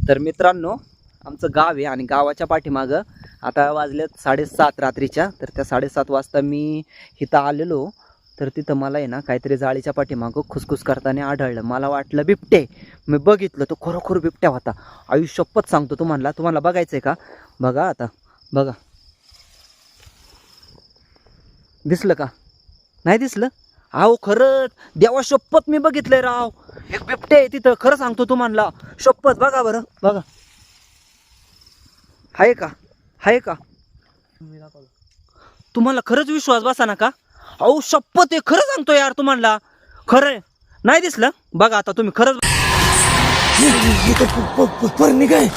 तर मित्रांनो, आमचं गाव आहे आणि गावाच्या पाठीमागं आता वाजलेत 7:30 रात्रीच्या. तर त्या 7:30 वाजता मी इथं आलेलो. तर तिथं मला आहे ना काहीतरी जाळीच्या पाठीमागं खुसखुस करताना आढळलं. मला वाटलं बिबटे. मी बघितलं तो खरोखर बिबट्या होता. आयुष्यपत सांगतो तुम्हाला बघायचं आहे का? बघा आता, बघा, दिसलं का? नाही दिसलं? अहो खरंच देवा शपथ मी बघितलंय राव. एक बिबटे आहे तिथं, खरं सांगतो तुम्हाला शपथ. बघा बरं, बघा, आहे का? आहे का? तुम्हाला खरंच विश्वास बसा ना का? अहो शपथ आहे, खरं सांगतो यार तुम्हाला, खरं नाही दिसलं. बघा आता तुम्ही खरंच परणी काय